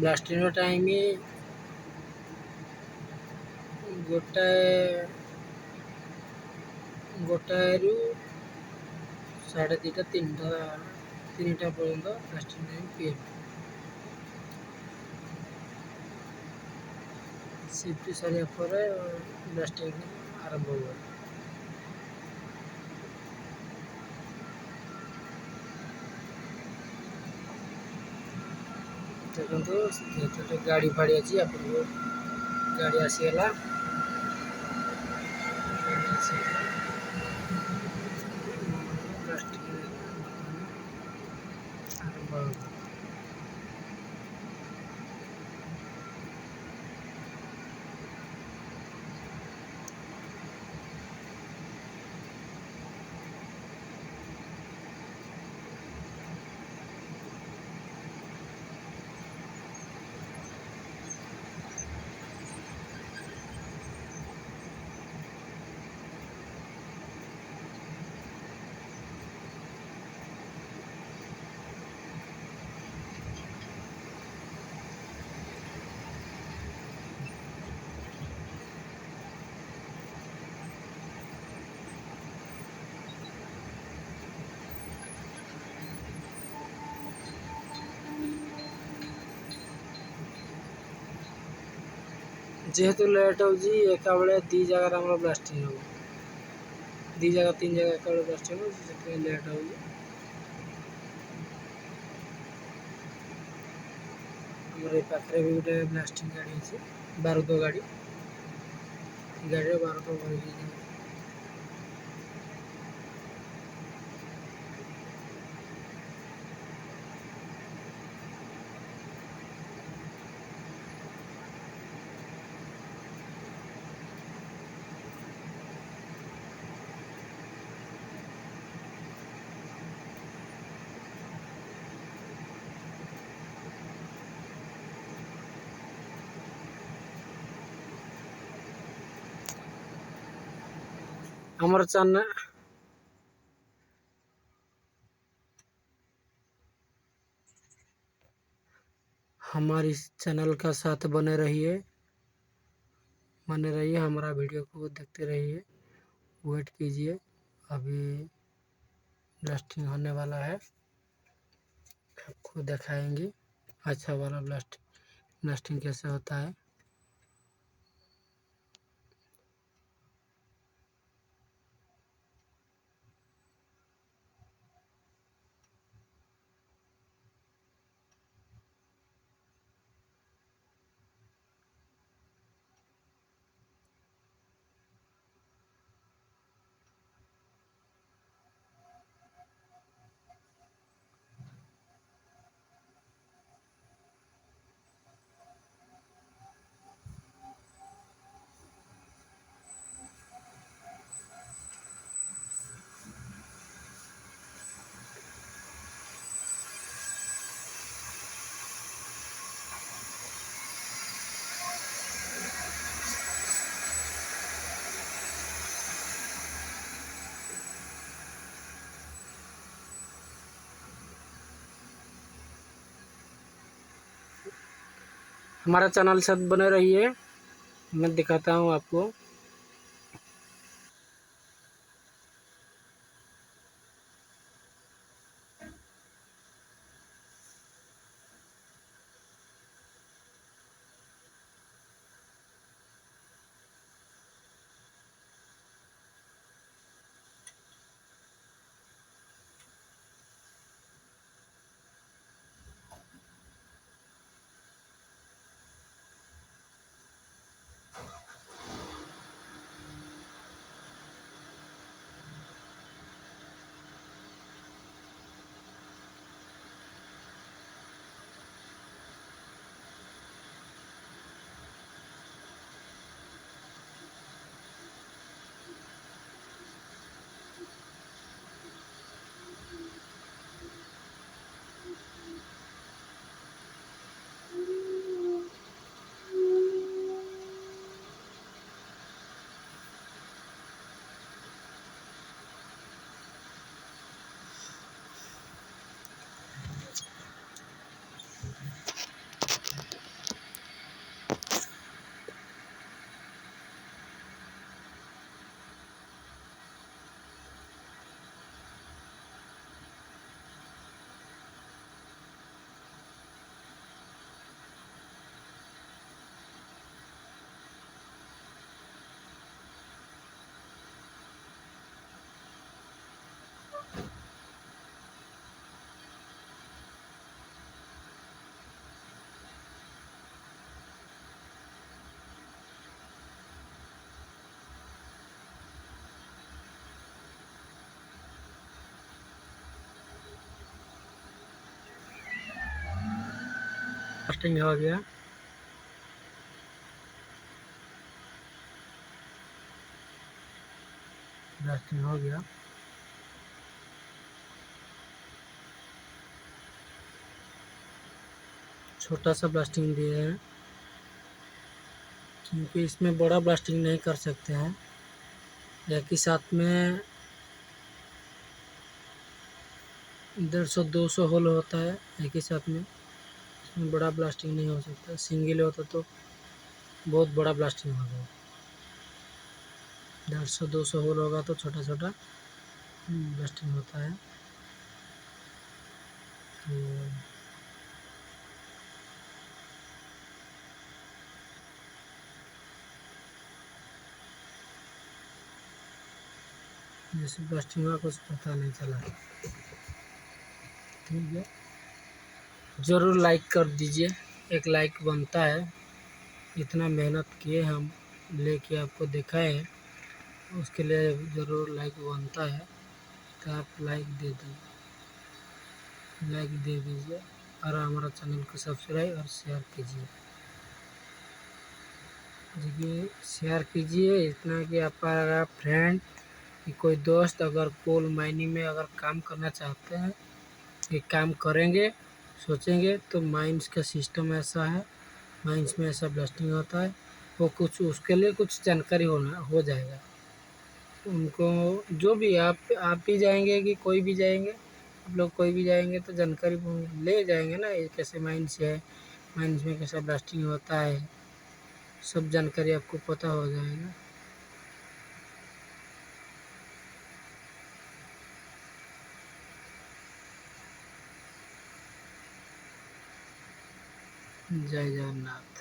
ବ୍ଲାଷ୍ଟିଂର time ଗୋଟାଏରୁ 2:30 3ଟା ପର୍ଯ୍ୟନ୍ତ blasting time PM। Shift ସାରିବା ପରେ ବ୍ଲାଷ୍ଟିଂ ଆରମ୍ଭ ହୁଏ। ଦେଖନ୍ତୁ ଯେତେବେଳେ ଗାଡ଼ି ଫାଡ଼ି ଅଛି ଆପଣଙ୍କୁ ଗାଡ଼ି ଆସିଗଲା। ବ୍ଲାଷ୍ଟିଂ ଆରମ୍ଭ ହେବ। ଯେହେତୁ ଲେଟ୍ ହେଉଛି ଏକା ବେଳେ 2 ଜାଗାରେ ଆମର ବ୍ଲାଷ୍ଟିଂ ହେବ, 3 ଜାଗା ଏକା ବେଳେ ବ୍ଲାଷ୍ଟିଂ ହେବ, ସେଥିପାଇଁ ଲେଟ୍ ହେଉଛି। ଆମର ଏଇ ପାଖରେ ବି ଗୋଟେ ବ୍ଲାଷ୍ଟିଂ ଗାଡ଼ି ଅଛି, ବାରୁଦ ଗାଡ଼ି। ଗାଡ଼ିରେ ବାରୁଦ ଭରିକି ଯାଉଛି। हमारे हमारी चैनल का साथ बने रहिए, हमारा वीडियो को देखते रहिए, वेट कीजिए। अभी ब्लास्टिंग होने वाला है, आपको दिखाएंगे अच्छा वाला ब्लास्टिंग कैसे होता है। हमारा चैनल साथ बने रहिए, मैं दिखाता हूँ आपको। ब्लास्टिंग हो गया। ब्लास्टिंग हो गया। छोटा सा ब्लास्टिंग दिए हैं क्योंकि इसमें बड़ा ब्लास्टिंग नहीं कर सकते हैं। एक ही साथ में 150-200 होल होता है एक ही साथ में। इसमें बड़ा ब्लास्टिंग नहीं हो सकता। सिंगल होता तो बहुत बड़ा ब्लास्टिंग होगा। 150-200 होल होगा तो छोटा छोटा ब्लास्टिंग होता है। तो जैसे ब्लास्टिंग हुआ कुछ पता नहीं चला। ठीक है, ज़रूर लाइक कर दीजिए, एक लाइक बनता है। इतना मेहनत किए हम लेके आपको दिखाए, उसके लिए ज़रूर लाइक बनता है। तो आप लाइक दे दीजिए और हमारा चैनल को सब्सक्राइब और शेयर कीजिए। देखिए, शेयर कीजिए इतना कि आपका फ्रेंड कि कोई दोस्त अगर कोल माइनिंग में अगर काम करना चाहते हैं, ये काम करेंगे सोचेंगे तो माइंस का सिस्टम ऐसा है, माइंस में ऐसा ब्लास्टिंग होता है, वो कुछ उसके लिए कुछ जानकारी हो जाएगा उनको। जो भी आप ही जाएंगे कि कोई भी जाएंगे, आप लोग कोई भी जाएंगे तो जानकारी ले जाएंगे ना, ये कैसे माइंस है, माइंस में कैसा ब्लास्टिंग होता है, सब जानकारी आपको पता हो जाएगा। जय जगन्नाथ।